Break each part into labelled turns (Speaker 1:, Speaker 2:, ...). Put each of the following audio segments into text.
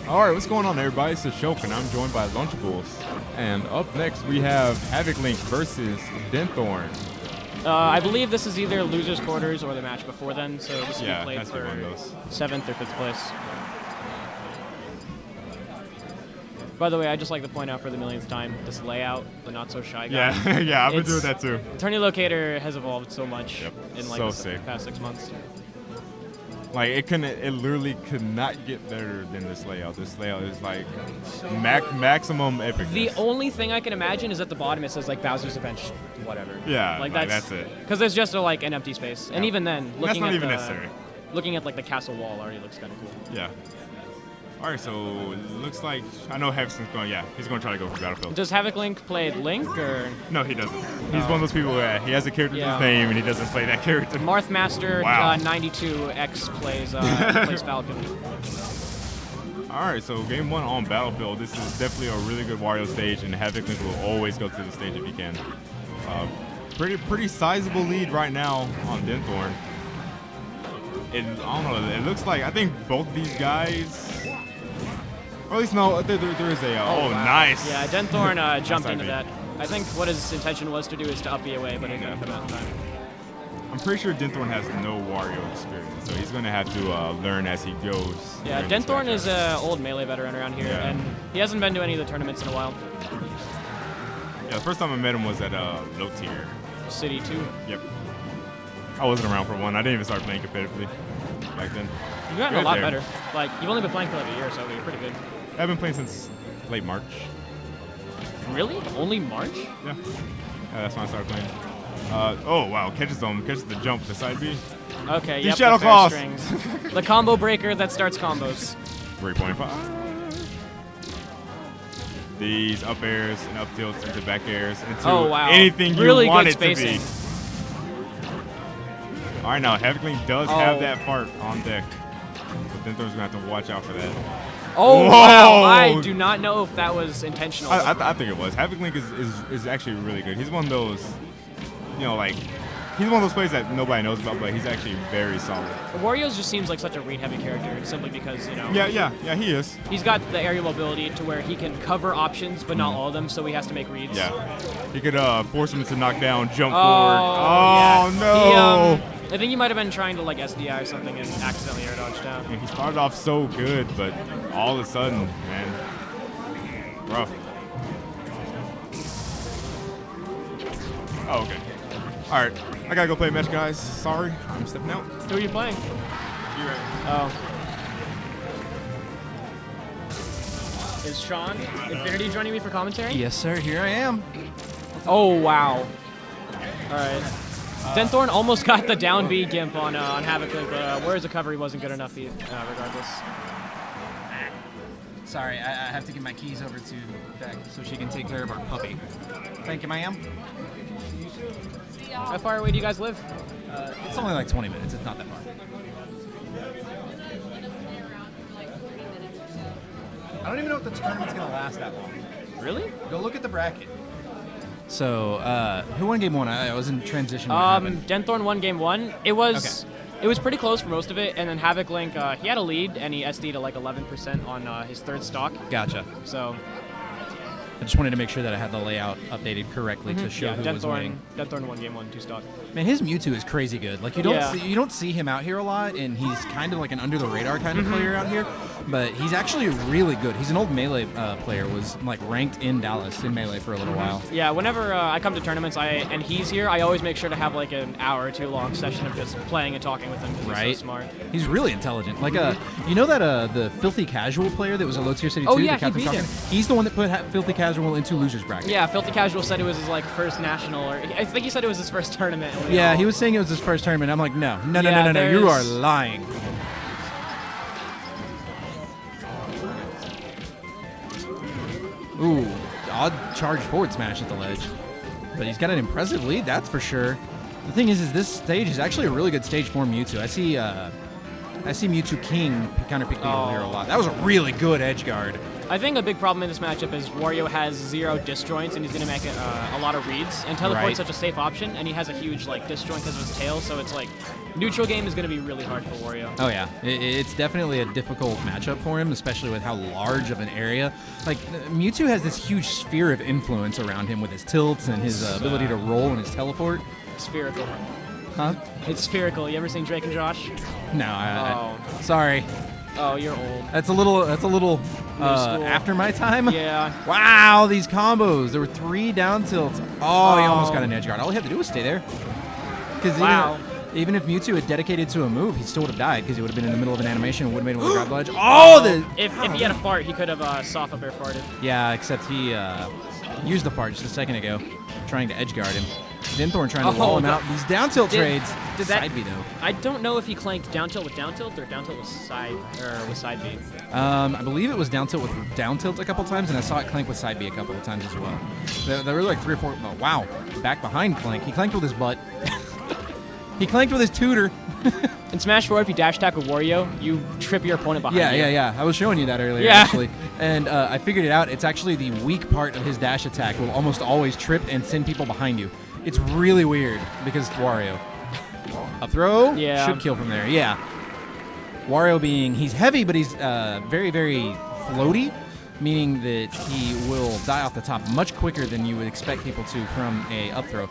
Speaker 1: All right, what's going on, everybody? It's Ashok, and I'm joined by Lunchables. And up next, we have HavikLink versus Denthorn.
Speaker 2: I believe this is either losers quarters or the match before then, so this will be played for 7th or 5th place. By the way, I'd just like to point out for the millionth time, this layout, the not so shy guy.
Speaker 1: Yeah, yeah, I've been doing that too.
Speaker 2: Tourney Locator has evolved so much in like
Speaker 1: so
Speaker 2: the past 6 months.
Speaker 1: Like it literally could not get better than this layout. This layout is like maximum epicness.
Speaker 2: The only thing I can imagine is at the bottom it says like Bowser's Adventure, whatever.
Speaker 1: Yeah,
Speaker 2: like
Speaker 1: that's it.
Speaker 2: Because there's just like an empty space, and even then, looking
Speaker 1: that's not
Speaker 2: at
Speaker 1: even necessary.
Speaker 2: Looking at like the castle wall already looks kind of cool.
Speaker 1: Yeah. All right, so it looks like I know Havik's going. Yeah, he's going to try to go for Battlefield.
Speaker 2: Does HavikLink play Link or?
Speaker 1: No, he doesn't. He's one of those people where he has a character in his name and he doesn't play that character.
Speaker 2: Marthmaster 92X plays plays Falcon.
Speaker 1: All right, so game 1 on Battlefield. This is definitely a really good Wario stage, and HavikLink will always go to the stage if he can. Pretty sizable lead right now on Denthorn. I don't know. It looks like I think both these guys. Or at least no, there is a. Oh, wow. Nice.
Speaker 2: Yeah, Denthorn jumped into that. I think what his intention was to do is to up B away, but it didn't come out in time.
Speaker 1: I'm pretty sure Denthorn has no Wario experience, so he's going to have to learn as he goes.
Speaker 2: Yeah, Denthorn is an old Melee veteran around here, and he hasn't been to any of the tournaments in a while.
Speaker 1: Yeah, the first time I met him was at low tier.
Speaker 2: City 2.
Speaker 1: Yep. I wasn't around for one. I didn't even start playing competitively back then.
Speaker 2: You've gotten a lot better. Like, you've only been playing for like a year or so, but you're pretty good.
Speaker 1: I've been playing since late March.
Speaker 2: Really? Only March?
Speaker 1: Yeah. That's when I started playing. Oh, wow. Catches the jump with the side B.
Speaker 2: Okay,
Speaker 1: These Shadow Claws.
Speaker 2: The combo breaker that starts combos.
Speaker 1: 3.5. These up airs and up tilts into back airs into anything you want it to be. All right, now HavikLink does have that fart on deck. But Denthorn's going to have to watch out for that.
Speaker 2: Oh, wow. I do not know if that was intentional.
Speaker 1: I think it was. HavikLink is actually really good. He's one of those, like, he's one of those players that nobody knows about, but he's actually very solid.
Speaker 2: Wario's just seems like such a read-heavy character, simply because,
Speaker 1: Yeah, he is.
Speaker 2: He's got the aerial mobility to where he can cover options, but not all of them, so he has to make reads.
Speaker 1: Yeah. He could force him to knock down, jump forward. Oh, no.
Speaker 2: I think he might have been trying to like SDI or something and accidentally air dodge down.
Speaker 1: Yeah, he started off so good, but all of a sudden, man, rough. Oh, okay. All right, I gotta go play a match, guys. Sorry, I'm stepping out.
Speaker 2: Who are you playing?
Speaker 1: You're right.
Speaker 2: Oh. Is Sean Infinity joining me for commentary?
Speaker 3: Yes, sir. Here I am.
Speaker 2: Oh, wow. All right. Denthorn almost got the down B gimp on HavikLink, but where's the recovery wasn't good enough regardless.
Speaker 3: Sorry, I have to give my keys over to Beck so she can take care of our puppy. Thank you, ma'am.
Speaker 2: How far away do you guys live?
Speaker 3: It's only like 20 minutes. It's not that far. I don't even know if the tournament's going to last that long.
Speaker 2: Really?
Speaker 3: Go look at the bracket. So, who won game 1? I was in transition.
Speaker 2: Denthorn won game 1. It was pretty close for most of it, and then HavikLink, he had a lead, and he SD'd to like 11% on his third stock.
Speaker 3: Gotcha.
Speaker 2: So
Speaker 3: I just wanted to make sure that I had the layout updated correctly to show who was winning.
Speaker 2: Denthorn won game 1, 2 stock.
Speaker 3: Man, his Mewtwo is crazy good. Like you don't see him out here a lot, and he's kind of like an under the radar kind of player out here. But he's actually really good. He's an old Melee player. Was like ranked in Dallas in Melee for a little while.
Speaker 2: Yeah, whenever I come to tournaments and he's here, I always make sure to have like an hour or 2 long session of just playing and talking with him because he's so smart.
Speaker 3: He's really intelligent. Like you know that the Filthy Casual player that was a low tier city 2.
Speaker 2: Oh yeah,
Speaker 3: the
Speaker 2: he beat him.
Speaker 3: He's the one that put Filthy Casual into losers bracket.
Speaker 2: Yeah, Filthy Casual said it was his like first national, or I think he said it was his first tournament.
Speaker 3: Yeah, he was saying it was his first tournament. I'm like, no, you are lying. Ooh, odd charge forward smash at the ledge. But he's got an impressive lead, that's for sure. The thing is this stage is actually a really good stage for Mewtwo. I see I see Mewtwo King counterpick Beetle here a lot. That was a really good edge guard.
Speaker 2: I think a big problem in this matchup is Wario has 0 disjoints, and he's going to make a lot of reads. And Teleport's such a safe option, and he has a huge disjoint because of his tail, so it's like neutral game is going to be really hard for Wario.
Speaker 3: Oh yeah, it's definitely a difficult matchup for him, especially with how large of an area. Like Mewtwo has this huge sphere of influence around him with his tilts and his ability to roll and his teleport.
Speaker 2: Spherical.
Speaker 3: Huh?
Speaker 2: It's spherical. You ever seen Drake and Josh?
Speaker 3: No, sorry.
Speaker 2: Oh, you're old.
Speaker 3: That's a little after my time.
Speaker 2: Yeah.
Speaker 3: Wow, these combos. There were 3 down tilts. Oh, he almost got an edge guard. All he had to do was stay there. Because even if Mewtwo had dedicated to a move, he still would have died because he would have been in the middle of an animation and would have been able to grab the ledge.
Speaker 2: If he had a fart, he could have soft bear farted.
Speaker 3: Yeah, except he used the fart just a second ago, trying to edge guard him. Denthorn trying to wall him out. These down tilt trades. Side B though.
Speaker 2: I don't know if he clanked down tilt with down tilt or down tilt with side B.
Speaker 3: I believe it was down tilt with down tilt a couple times, and I saw it clank with side B a couple of times as well. There were like 3 or 4. Oh, wow, back behind clank. He clanked with his butt. He clanked with his tutor.
Speaker 2: In Smash 4, if you dash attack with Wario, you trip your opponent behind you.
Speaker 3: Yeah. I was showing you that earlier, actually. And I figured it out. It's actually the weak part of his dash attack will almost always trip and send people behind you. It's really weird because Wario. Up throw should kill from there. Yeah. Wario he's heavy, but he's very, very floaty, meaning that he will die off the top much quicker than you would expect people to from a up throw.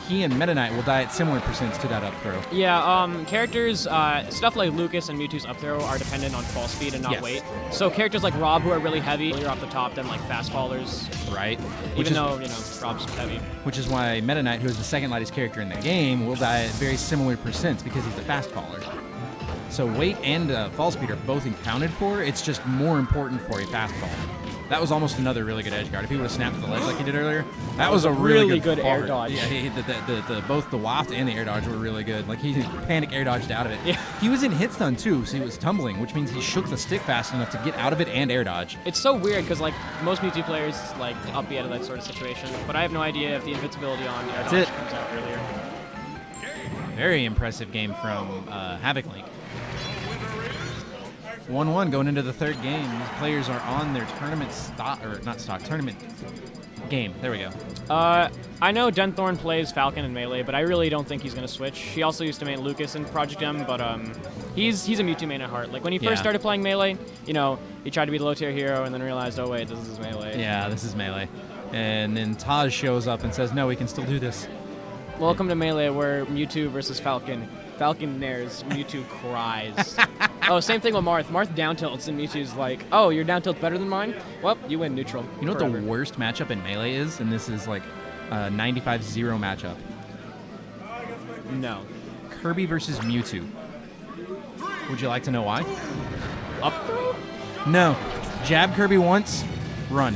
Speaker 3: He and Meta Knight will die at similar percents to that up throw.
Speaker 2: Yeah, characters, stuff like Lucas and Mewtwo's up throw are dependent on fall speed and not weight. So characters like Rob, who are really heavy, you're off the top than like fast fallers.
Speaker 3: Right.
Speaker 2: Even though, Rob's heavy.
Speaker 3: Which is why Meta Knight, who is the second lightest character in the game, will die at very similar percents because he's a fast faller. So weight and fall speed are both accounted for. It's just more important for a fast fall. That was almost another really good edge guard. If he would have snapped to the ledge like he did earlier, that was a really good
Speaker 2: air dodge.
Speaker 3: Yeah, both the waft and the air dodge were really good. Like he panic air dodged out of it.
Speaker 2: Yeah.
Speaker 3: He was in hit stun too, so he was tumbling, which means he shook the stick fast enough to get out of it and air dodge.
Speaker 2: It's so weird because like most Mewtwo players like up B out of that sort of situation, but I have no idea if the invincibility on air dodge comes out earlier.
Speaker 3: Very impressive game from HavikLink. 1-1 going into the third game. These players are on their tournament tournament game. There we go.
Speaker 2: I know Denthorn plays Falcon in Melee, but I really don't think he's going to switch. He also used to main Lucas in Project M, but he's a Mewtwo main at heart. Like when he first started playing Melee, he tried to be the low tier hero and then realized, oh wait, this is Melee.
Speaker 3: Yeah, this is Melee. And then Taj shows up and says, no, we can still do this.
Speaker 2: Welcome to Melee, where Mewtwo versus Falcon. Falcon nares, Mewtwo cries. Oh, same thing with Marth. Marth down tilts, and Mewtwo's like, oh, your down tilt's better than mine? Well, you win neutral.
Speaker 3: You know what the worst matchup in Melee is? And this is like a 95-0 matchup.
Speaker 2: No.
Speaker 3: Kirby versus Mewtwo. Would you like to know why?
Speaker 2: Up throw?
Speaker 3: No. Jab Kirby once, run.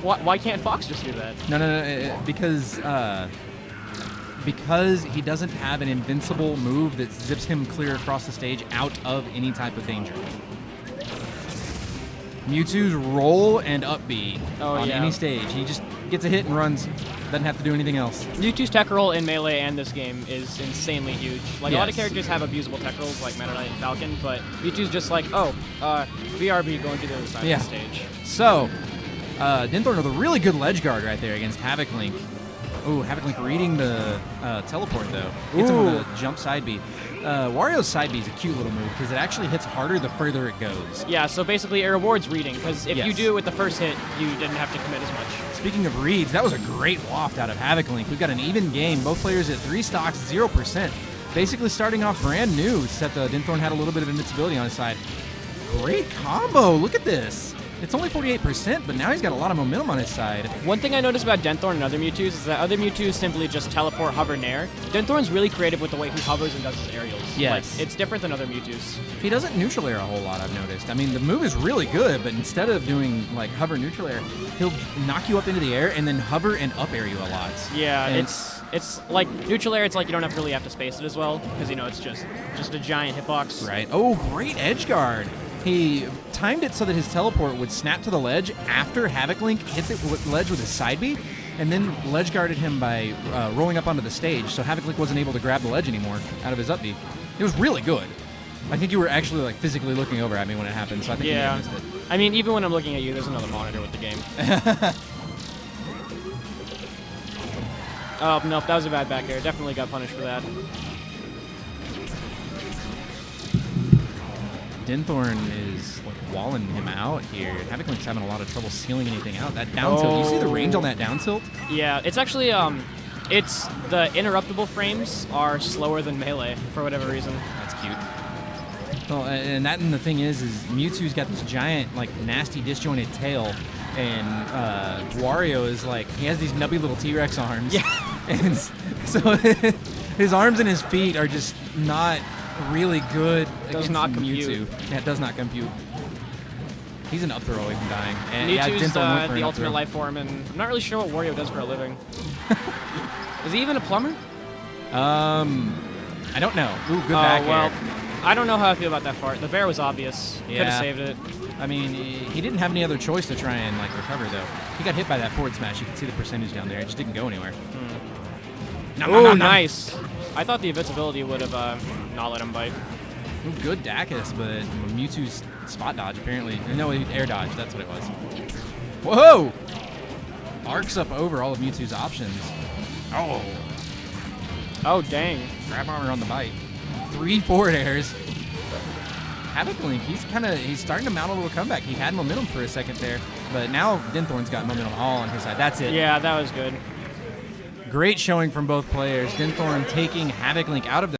Speaker 2: Why can't Fox just do that?
Speaker 3: No, because he doesn't have an invincible move that zips him clear across the stage out of any type of danger. Mewtwo's roll and up B on any stage. He just gets a hit and runs. Doesn't have to do anything else.
Speaker 2: Mewtwo's tech roll in Melee and this game is insanely huge. Like, a lot of characters have abusable tech rolls, like Meta Knight and Falcon, but Mewtwo's just like, BRB going to the other side of the stage.
Speaker 3: So, Denthorn with a really good ledge guard right there against HavikLink. Ooh, HavikLink reading the teleport, though. Hits him with a jump side B. Wario's side B is a cute little move because it actually hits harder the further it goes.
Speaker 2: Yeah, so basically it rewards reading because if you do it with the first hit, you didn't have to commit as much.
Speaker 3: Speaking of reads, that was a great waft out of HavikLink. We've got an even game. Both players at 3 stocks, 0%. Basically starting off brand new, except Denthorn had a little bit of invincibility on his side. Great combo. Look at this. It's only 48%, but now he's got a lot of momentum on his side.
Speaker 2: One thing I noticed about Denthorn and other Mewtwo's is that other Mewtwo's simply just teleport, hover, nair. Denthorn's really creative with the way he hovers and does his aerials.
Speaker 3: Yes.
Speaker 2: Like, it's different than other Mewtwo's.
Speaker 3: He doesn't neutral air a whole lot, I've noticed. I mean, the move is really good, but instead of doing, like, hover neutral air, he'll knock you up into the air and then hover and up air you a lot.
Speaker 2: Yeah, and it's like neutral air, it's like you don't really have to space it as well, because, it's just a giant hitbox.
Speaker 3: Right. Oh, great edge guard. He timed it so that his teleport would snap to the ledge after HavikLink hits it with ledge with his side B, and then ledge guarded him by rolling up onto the stage, so HavikLink wasn't able to grab the ledge anymore out of his up B. It was really good. I think you were actually like physically looking over at me when it happened, so I think you missed it.
Speaker 2: I mean, even when I'm looking at you, there's another monitor with the game. Oh, nope, that was a bad back air. Definitely got punished for that.
Speaker 3: Denthorn is like walling him out here. HavikLink's having a lot of trouble sealing anything out. That down tilt, you see the range on that down tilt?
Speaker 2: Yeah, it's actually, it's the interruptible frames are slower than Melee for whatever reason.
Speaker 3: That's cute. Well, and the thing is Mewtwo's got this giant, like, nasty disjointed tail, and Wario is like, he has these nubby little T-Rex arms.
Speaker 2: Yeah.
Speaker 3: And so his arms and his feet are just not really good
Speaker 2: Does
Speaker 3: against
Speaker 2: not compute.
Speaker 3: Mewtwo. Yeah, it does not compute. He's an up throw away from dying. And
Speaker 2: Mewtwo's
Speaker 3: Denthorn went for
Speaker 2: the
Speaker 3: an up
Speaker 2: ultimate
Speaker 3: throw.
Speaker 2: life form, and I'm not really sure what Wario does for a living. Is he even a plumber?
Speaker 3: I don't know. Ooh, good back
Speaker 2: well,
Speaker 3: air.
Speaker 2: I don't know how I feel about that part. The bear was obvious.
Speaker 3: Yeah.
Speaker 2: Could have saved it.
Speaker 3: I mean, he didn't have any other choice to try and like recover though. He got hit by that forward smash. You can see the percentage down there. It just didn't go anywhere.
Speaker 2: Ooh, nice. I thought the invincibility would have not let him bite.
Speaker 3: Ooh, good Dacus, but Mewtwo's spot dodge apparently. No, air dodge. That's what it was. Whoa! Arcs up over all of Mewtwo's options. Oh.
Speaker 2: Oh, dang.
Speaker 3: Grab armor on the bite. 3 forward airs. HavikLink, he's starting to mount a little comeback. He had momentum for a second there, but now Denthorn's got momentum all on his side. That's it.
Speaker 2: Yeah, that was good.
Speaker 3: Great showing from both players. Denthorn taking HavikLink out of the